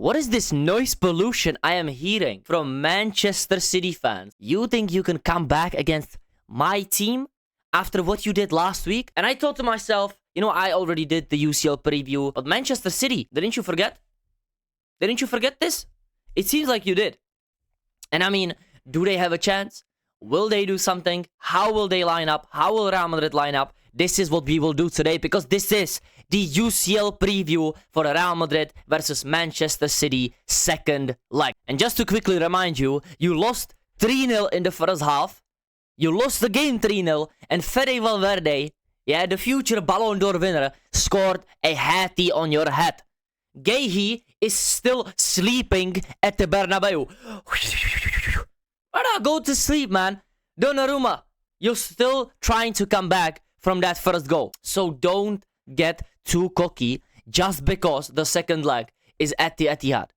What is this noise pollution I am hearing from Manchester City fans? You think you can come back against my team after what you did last week? And I thought to myself, you know, I already did the UCL preview, but Manchester City, didn't you forget? Didn't you forget this? It seems like you did. And I mean, do they have a chance? Will they do something? How will they line up? How will Real Madrid line up? This is what we will do today, because this is the UCL preview for Real Madrid versus Manchester City second leg. And just to quickly remind you, you lost 3-0 in the first half. You lost the game 3-0, and Fede Valverde, yeah, the future Ballon d'Or winner, scored a hattie on your head. Gehi is still sleeping at the Bernabeu. Why not go to sleep, man? Donnarumma, you're still trying to come back from that first goal. So don't get too cocky just because the second leg is at the Etihad.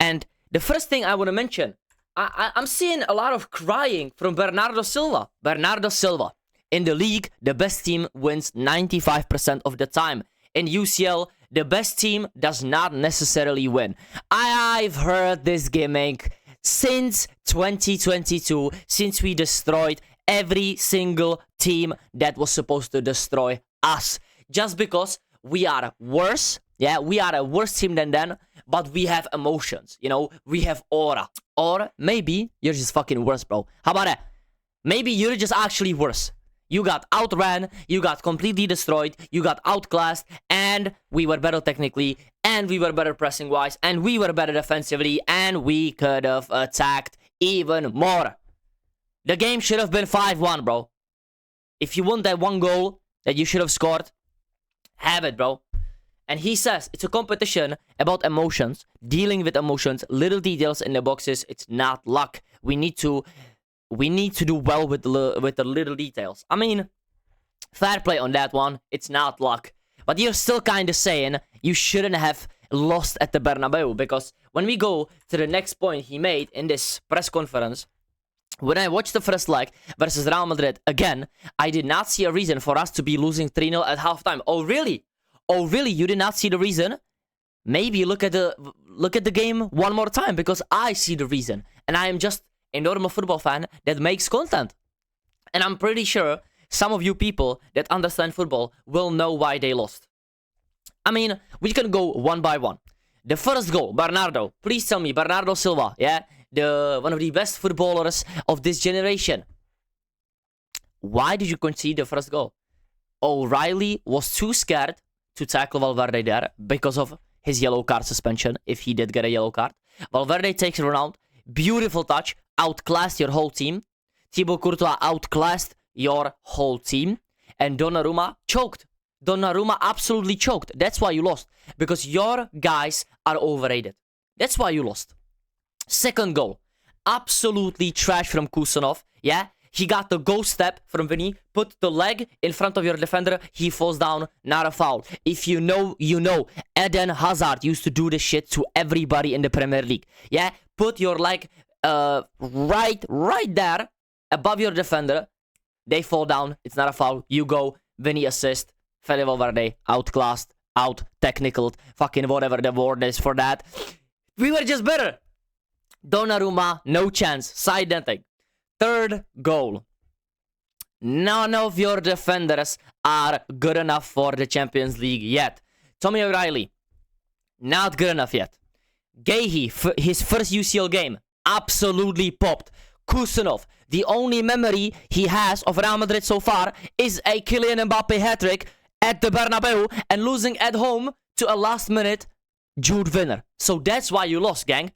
And the first thing I want to mention, I'm seeing a lot of crying from Bernardo Silva. Bernardo Silva. In the league, the best team wins 95% of the time. In UCL, the best team does not necessarily win. I've heard this gimmick since 2022, since we destroyed every single team that was supposed to destroy us. Just because we are worse. Yeah, we are a worse team than them, but we have emotions, you know, we have aura. Or maybe you're just fucking worse, bro. How about that? Maybe you're just actually worse. You got outran, you got completely destroyed, you got outclassed, and we were better technically, and we were better pressing-wise, and we were better defensively, and we could have attacked even more. The game should have been 5-1, bro. If you want that one goal that you should have scored, have it, bro. And he says it's a competition about emotions, dealing with emotions, little details in the boxes. It's not luck. We need to do well with the little details. I mean, fair play on that one. It's not luck. But you're still kind of saying you shouldn't have lost at the Bernabeu, because when we go to the next point he made in this press conference, when I watched the first leg versus Real Madrid again, I did not see a reason for us to be losing 3-0 at halftime. Oh, really? Oh, really? You did not see the reason? Maybe look at the game one more time, because I see the reason. And I am just a normal football fan that makes content. And I'm pretty sure some of you people that understand football will know why they lost. I mean, we can go one by one. The first goal, Bernardo. Please tell me, Bernardo Silva, yeah? One of the best footballers of this generation. Why did you concede the first goal? O'Reilly was too scared to tackle Valverde there because of his yellow card suspension, if he did get a yellow card. Valverde takes it around. Beautiful touch. Outclassed your whole team. Thibaut Courtois outclassed your whole team. And Donnarumma choked. Donnarumma absolutely choked. That's why you lost. Because your guys are overrated. That's why you lost. Second goal. Absolutely trash from Kusanov. Yeah? He got the ghost step from Vinny. Put the leg in front of your defender. He falls down. Not a foul. If you know, you know. Eden Hazard used to do this shit to everybody in the Premier League. Yeah? Put your leg right there above your defender. They fall down. It's not a foul. You go. Vinny assist. Fede Valverde outclassed, out-technicaled, fucking whatever the word is for that. We were just better. Donnarumma, no chance. Side netting. Third goal. None of your defenders are good enough for the Champions League yet. Tommy O'Reilly, not good enough yet. Gehi, his first UCL game, absolutely popped. Kusanov, the only memory he has of Real Madrid so far is a Kylian Mbappe hat-trick at the Bernabeu and losing at home to a last-minute Jude winner. So that's why you lost, gang.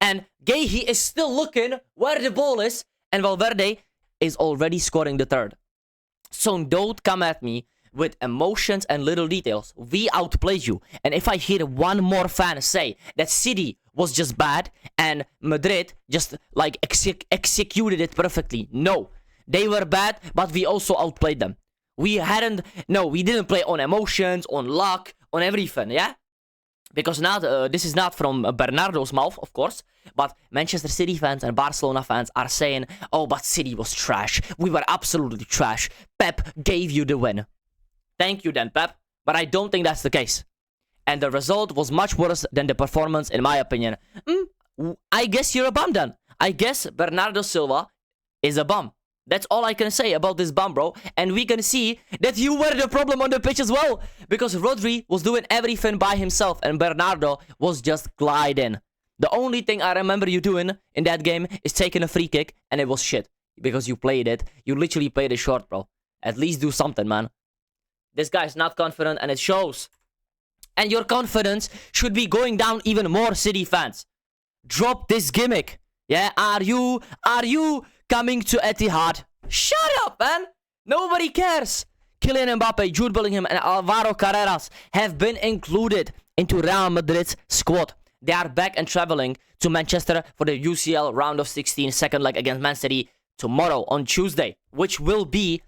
And Gehi is still looking where the ball is, and Valverde is already scoring the third. So don't come at me with emotions and little details. We outplayed you. And if I hear one more fan say that City was just bad and Madrid just like executed it perfectly. No, they were bad, but we also outplayed them. We didn't play on emotions, on luck, on everything, yeah? Because now this is not from Bernardo's mouth, of course, but Manchester City fans and Barcelona fans are saying, oh, but City was trash. We were absolutely trash. Pep gave you the win. Thank you then, Pep. But I don't think that's the case. and the result was much worse than the performance, in my opinion. I guess you're a bum then. I guess Bernardo Silva is a bum. That's all I can say about this bum, bro. And we can see that you were the problem on the pitch as well. Because Rodri was doing everything by himself and Bernardo was just gliding. The only thing I remember you doing in that game is taking a free kick, and it was shit. Because you played it. You literally played it short, bro. At least do something, man. This guy's not confident, and it shows. And your confidence should be going down even more, City fans. Drop this gimmick. Yeah, are you coming to Etihad? Shut up, man. Nobody cares. Kylian Mbappe, Jude Bellingham, and Alvaro Carreras have been included into Real Madrid's squad. They are back and traveling to Manchester for the UCL round of 16 second leg against Man City tomorrow on Tuesday, which will be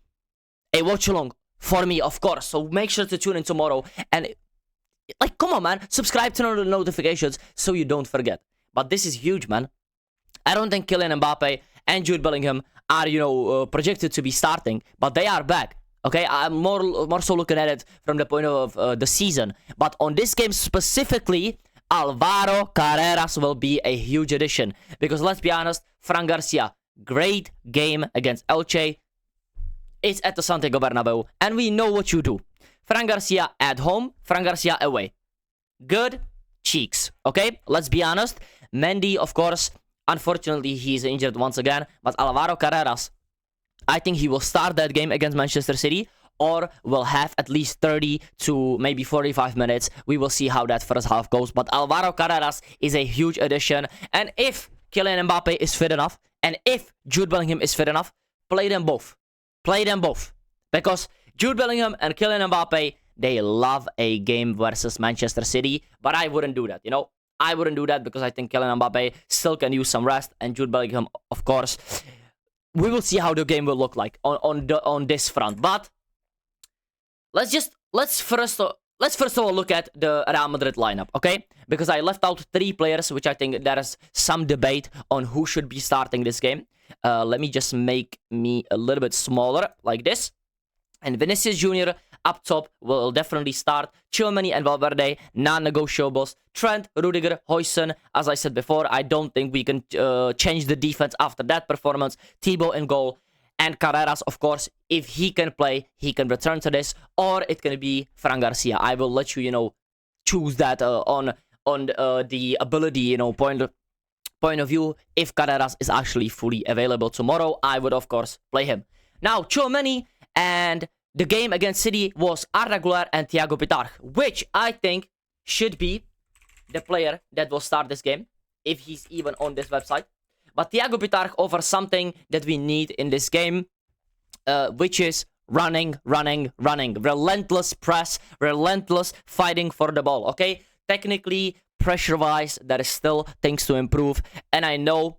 a watch-along for me, of course. So make sure to tune in tomorrow. And, like, come on, man. Subscribe, turn on the notifications so you don't forget. But this is huge, man. I don't think Kylian Mbappe and Jude Bellingham are, projected to be starting, but they are back. Okay, I'm more so looking at it from the point of the season. But on this game specifically, Alvaro Carreras will be a huge addition. Because let's be honest, Fran Garcia, great game against Elche. It's at the Santiago Bernabeu, and we know what you do. Fran Garcia at home, Fran Garcia away. Good cheeks, okay? Let's be honest. Mendy, of course, unfortunately, he's injured once again. But Alvaro Carreras, I think he will start that game against Manchester City, or will have at least 30 to maybe 45 minutes. We will see how that first half goes. But Alvaro Carreras is a huge addition. And if Kylian Mbappe is fit enough, and if Jude Bellingham is fit enough, play them both. Play them both. Because Jude Bellingham and Kylian Mbappe, they love a game versus Manchester City. But I wouldn't do that, I wouldn't do that because I think Kylian Mbappe still can use some rest. And Jude Bellingham, of course. We will see how the game will look like on this front. But let's first of all look at the Real Madrid lineup, okay? Because I left out 3 players, which I think there is some debate on who should be starting this game. Let me just make me a little bit smaller, like this. And Vinicius Jr. up top will definitely start. Tchouaméni and Valverde, non-negotiables. Trent, Rudiger, Huijsen. As I said before, I don't think we can change the defense after that performance. Thibaut in goal. And Carreras, of course, if he can play, he can return to this. Or it can be Fran Garcia. I will let you, choose that on the ability, point of view. If Carreras is actually fully available tomorrow, I would, of course, play him. Now, Tchouaméni and the game against City was Arda Güler and Thiago Pitarch, which I think should be the player that will start this game, if he's even on this website. But Thiago Pitarch offers something that we need in this game, which is running. Relentless press, relentless fighting for the ball, okay? Technically, pressure-wise, there is still things to improve. And I know,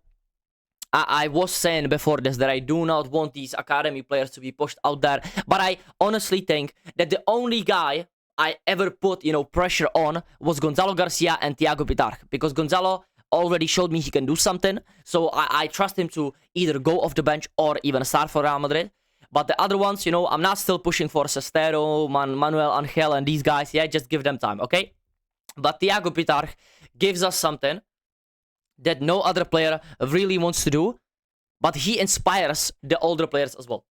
I was saying before this that I do not want these academy players to be pushed out there. But I honestly think that the only guy I ever put, pressure on was Gonzalo Garcia and Thiago Pitarch. Because Gonzalo already showed me he can do something. So I trust him to either go off the bench or even start for Real Madrid. But the other ones, I'm not still pushing for Sestero, Manuel Angel and these guys. Yeah, just give them time, okay? But Thiago Pitarch gives us something that no other player really wants to do, but he inspires the older players as well.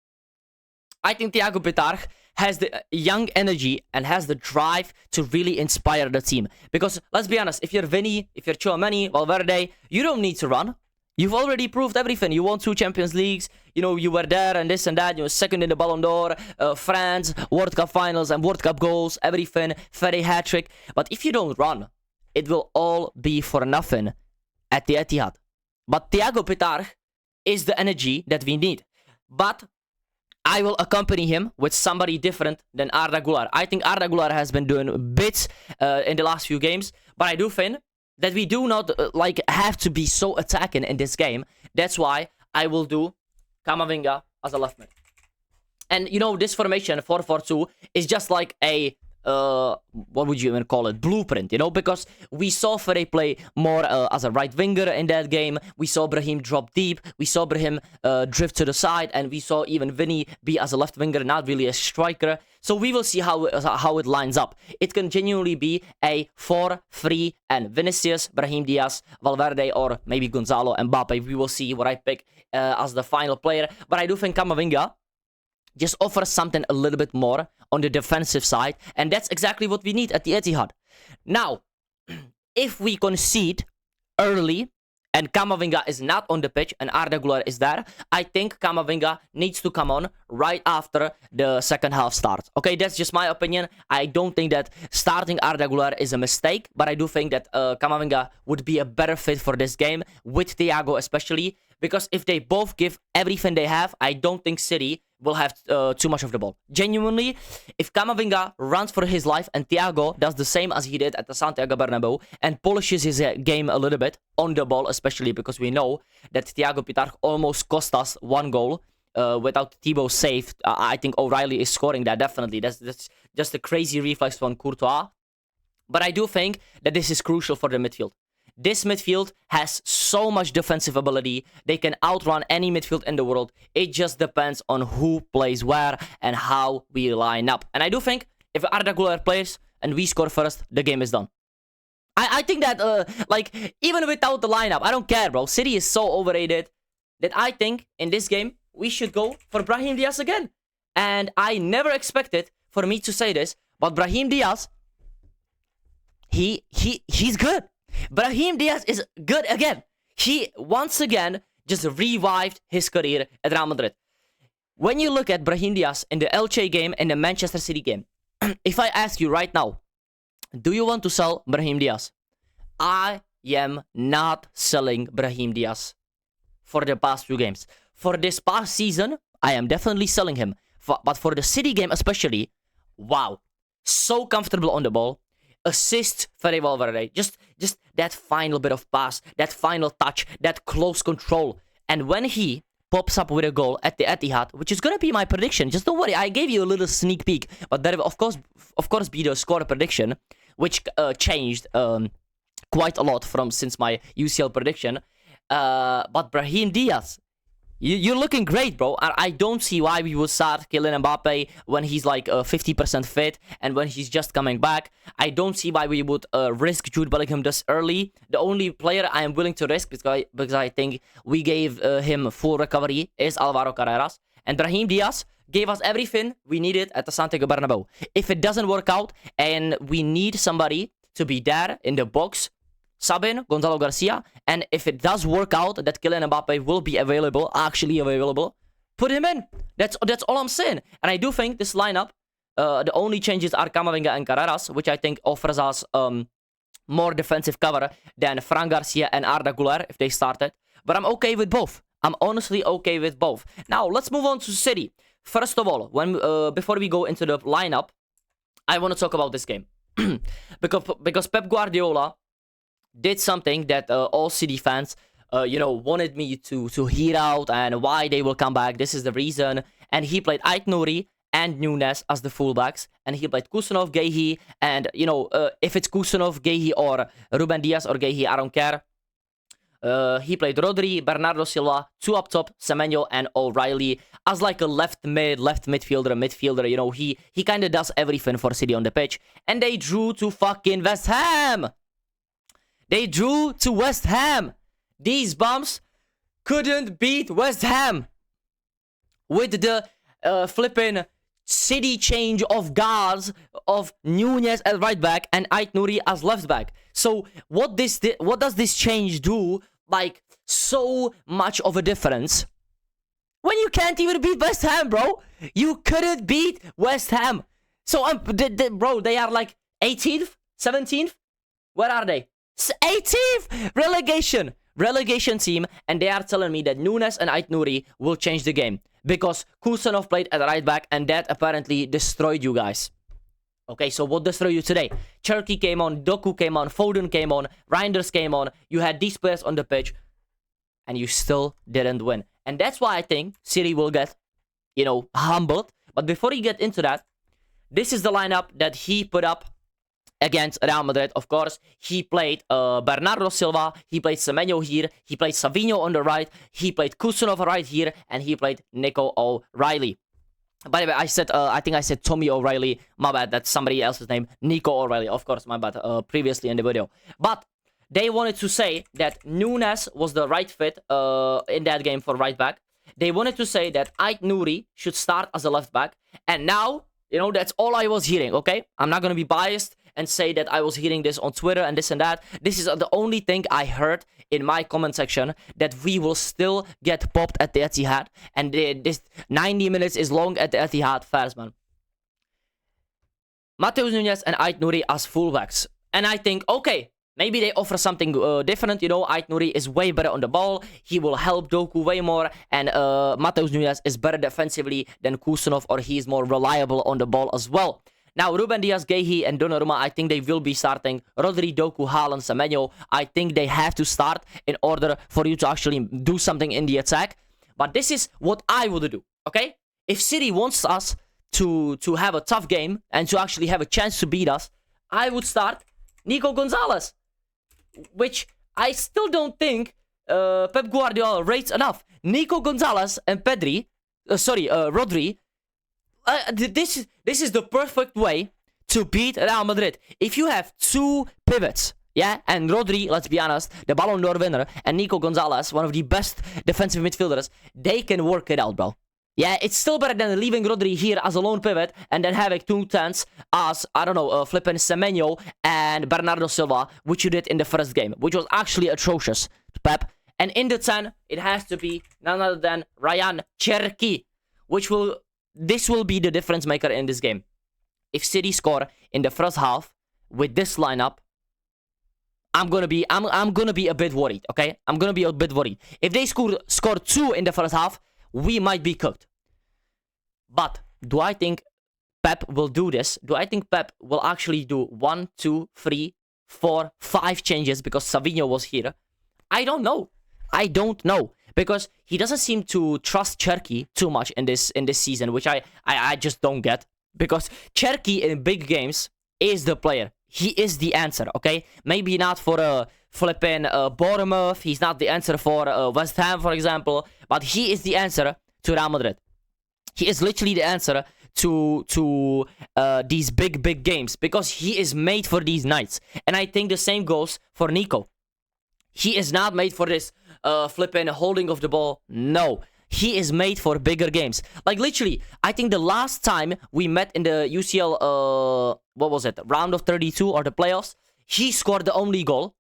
I think Thiago Pitarch has the young energy and has the drive to really inspire the team. Because, let's be honest, if you're Vinny, if you're Tchouaméni, Valverde, you don't need to run. You've already proved everything. You won 2 Champions Leagues, you were there and this and that, second in the Ballon d'Or, France, World Cup finals and World Cup goals, everything, Ferry hat-trick. But if you don't run, it will all be for nothing at the Etihad. But Thiago Pitarch is the energy that we need. But I will accompany him with somebody different than Arda Güler. I think Arda Güler has been doing bits in the last few games. But I do think that we do not have to be so attacking in this game. That's why I will do Camavinga as a left mid. And this formation 4-4-2 is just like a what would you even call it, blueprint, you know, because we saw Fede play more as a right winger in that game. We saw Brahim drop deep, we saw Brahim drift to the side, and we saw even Vinny be as a left winger, not really a striker. So we will see how it lines up. It can genuinely be a 4-3 and Vinicius, Brahim Diaz, Valverde, or maybe Gonzalo, Mbappe. We will see what I pick as the final player. But I do think Camavinga just offers something a little bit more on the defensive side, and that's exactly what we need at the Etihad. Now, if we concede early and Camavinga is not on the pitch and Arda Güler is there, I think Camavinga needs to come on right after the second half starts. Okay, that's just my opinion. I don't think that starting Arda Güler is a mistake, but I do think that Camavinga would be a better fit for this game, with Thiago especially, because if they both give everything they have, I don't think City will have too much of the ball. Genuinely, if Camavinga runs for his life and Thiago does the same as he did at the Santiago Bernabeu and polishes his game a little bit on the ball, especially because we know that Thiago Pitarch almost cost us one goal without Thibaut save. I think O'Reilly is scoring that, definitely. That's just a crazy reflex from Courtois. But I do think that this is crucial for the midfield. This midfield has so much defensive ability. They can outrun any midfield in the world. It just depends on who plays where and how we line up. And I do think if Arda Güler plays and we score first, the game is done. I think that, like, even without the lineup, I don't care, bro. City is so overrated that I think in this game, we should go for Brahim Diaz again. And I never expected for me to say this, but Brahim Diaz, he's good. Brahim Diaz is good again. He, once again, just revived his career at Real Madrid. When you look at Brahim Diaz in the Elche game and the Manchester City game, if I ask you right now, do you want to sell Brahim Diaz? I am not selling Brahim Diaz for the past few games. For this past season, I am definitely selling him. But for the City game especially, wow. So comfortable on the ball. Assist very Valverde. Just that final bit of pass, that final touch, that close control. And when he pops up with a goal at the Etihad, which is going to be my prediction, just don't worry, I gave you a little sneak peek, but that will of course be the score prediction, which changed quite a lot since my UCL prediction. But Brahim Diaz, you're looking great, bro. I don't see why we would start Kylian Mbappe when he's like 50% fit and when he's just coming back. I don't see why we would risk Jude Bellingham this early. The only player I am willing to risk, because I think we gave him full recovery, is Alvaro Carreras. And Brahim Diaz gave us everything we needed at the Santiago Bernabeu. If it doesn't work out and we need somebody to be there in the box, Sabin, Gonzalo Garcia, and if it does work out that Kylian Mbappe will be actually available, put him in. That's all I'm saying. And I do think this lineup, the only changes are Camavinga and Carreras, which I think offers us more defensive cover than Fran Garcia and Arda Güler if they started. But I'm okay with both. I'm honestly okay with both. Now, let's move on to City. First of all, before we go into the lineup, I want to talk about this game. because Pep Guardiola did something that all City fans, wanted me to hear out and why they will come back. This is the reason. And he played Ait Nouri and Nunes as the fullbacks. And he played Kusanov, Guehi. And, if it's Kusanov, Guehi, or Ruben Diaz or Guehi, I don't care. He played Rodri, Bernardo Silva, two up top, Semenyo and O'Reilly as like a left midfielder. He kind of does everything for City on the pitch. And they drew to fucking West Ham. They drew to West Ham. These bums couldn't beat West Ham with the flipping City change of guards of Nunes at right back and Ait Nouri as left back. So what does this change do? Like, so much of a difference when you can't even beat West Ham, bro. You couldn't beat West Ham. So bro, they are like 18th, 17th. Where are they? 18th relegation team, and they are telling me that Nunes and Ait Nouri will change the game because Kusanov played at right back, and that apparently destroyed you guys. Okay, so what destroyed you today? Cherki came on, Doku came on, Foden came on, Reinders came on. You had these players on the pitch, and you still didn't win. And that's why I think City will get, humbled. But before you get into that, this is the lineup that he put up against Real Madrid. Of course, he played Bernardo Silva, he played Semenyo here, he played Savinho on the right, he played Kusanov right here, and he played Nico O'Reilly. By the way, I think I said Tommy O'Reilly. My bad, that's somebody else's name. Nico O'Reilly, of course, my bad, previously in the video. But they wanted to say that Nunes was the right fit in that game for right back. They wanted to say that Ait Nouri should start as a left back. And now, you know, that's all I was hearing, okay? I'm not going to be biased and say that I was hearing this on Twitter and this and that. This is the only thing I heard in my comment section, that we will still get popped at the Etihad. And this 90 minutes is long at the Etihad. Fast, man. Matheus Nunes and Ait Nouri as fullbacks. And I think, okay, maybe they offer something different. You know, Ait Nouri is way better on the ball. He will help Doku way more. And Matheus Nunes is better defensively than Kusanov, or he is more reliable on the ball as well. Now, Ruben Dias, Guehi, and Donnarumma, I think they will be starting. Rodri, Doku, Haaland, Semenyo, I think they have to start in order for you to actually do something in the attack. But this is what I would do, okay? If City wants us to have a tough game and to actually have a chance to beat us, I would start Nico Gonzalez, which I still don't think Pep Guardiola rates enough. Nico Gonzalez and Rodri, this is the perfect way to beat Real Madrid. If you have two pivots, yeah, and Rodri, let's be honest, the Ballon d'Or winner, and Nico Gonzalez, one of the best defensive midfielders, they can work it out, bro. Yeah, it's still better than leaving Rodri here as a lone pivot and then having two tens as, I don't know, flipping Semenyo and Bernardo Silva, which you did in the first game, which was actually atrocious, Pep. And in the 10, it has to be none other than Ryan Cherki, this will be the difference maker in this game. If City score in the first half with this lineup, I'm gonna be a bit worried, okay? I'm gonna be a bit worried. If they score 2 in the first half, we might be cooked. But do I think Pep will do this? Do I think Pep will actually do 1, 2, 3, 4, 5 changes because Savinho was here? I don't know. Because he doesn't seem to trust Cherki too much in this season, which I just don't get. Because Cherki in big games is the player. He is the answer, okay? Maybe not for flipping Bournemouth. He's not the answer for West Ham, for example. But he is the answer to Real Madrid. He is literally the answer to these big games. Because he is made for these nights. And I think the same goes for Nico. He is not made for this flipping holding of the ball. No. He is made for bigger games. Like, literally, I think the last time we met in the UCL, what was it? Round of 32 or the playoffs, he scored the only goal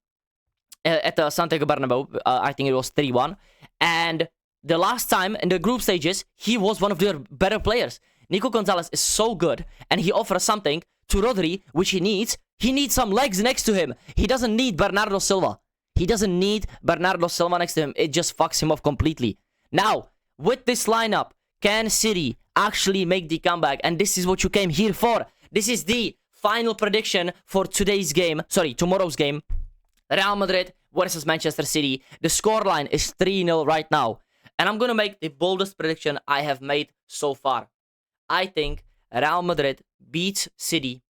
at the Santiago Bernabeu. I think it was 3-1. And the last time in the group stages, he was one of their better players. Nico Gonzalez is so good, and he offers something to Rodri, which he needs. He needs some legs next to him. He doesn't need Bernardo Silva. He doesn't need Bernardo Silva next to him. It just fucks him off completely. Now, with this lineup, can City actually make the comeback? And this is what you came here for. This is the final prediction for tomorrow's game. Real Madrid versus Manchester City. The scoreline is 3-0 right now. And I'm going to make the boldest prediction I have made so far. I think Real Madrid beats City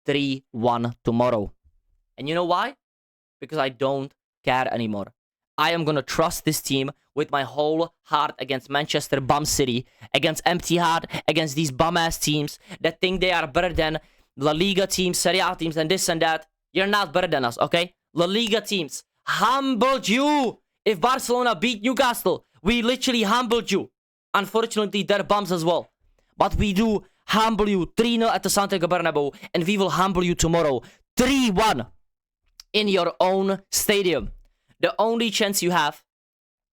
3-1 tomorrow. And you know why? Because I don't care anymore. I am going to trust this team with my whole heart against Manchester Bum City, against Empty Heart, against these bum-ass teams that think they are better than La Liga teams, Serie A teams, and this and that. You're not better than us, okay? La Liga teams humbled you. If Barcelona beat Newcastle, we literally humbled you. Unfortunately, they're bums as well. But we do humble you 3-0 at the Santiago Bernabeu, and we will humble you tomorrow 3-1 in your own stadium. The only chance you have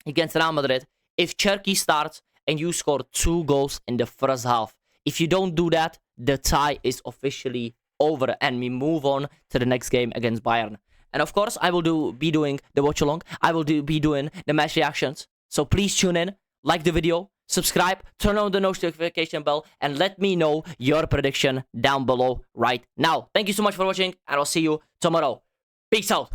against Real Madrid, if Cherki starts and you score 2 goals in the first half. If you don't do that, the tie is officially over and we move on to the next game against Bayern. And of course, I will be doing the watch along. I will be doing the match reactions. So please tune in, like the video, subscribe, turn on the notification bell, and let me know your prediction down below right now. Thank you so much for watching, and I'll see you tomorrow. Peace out.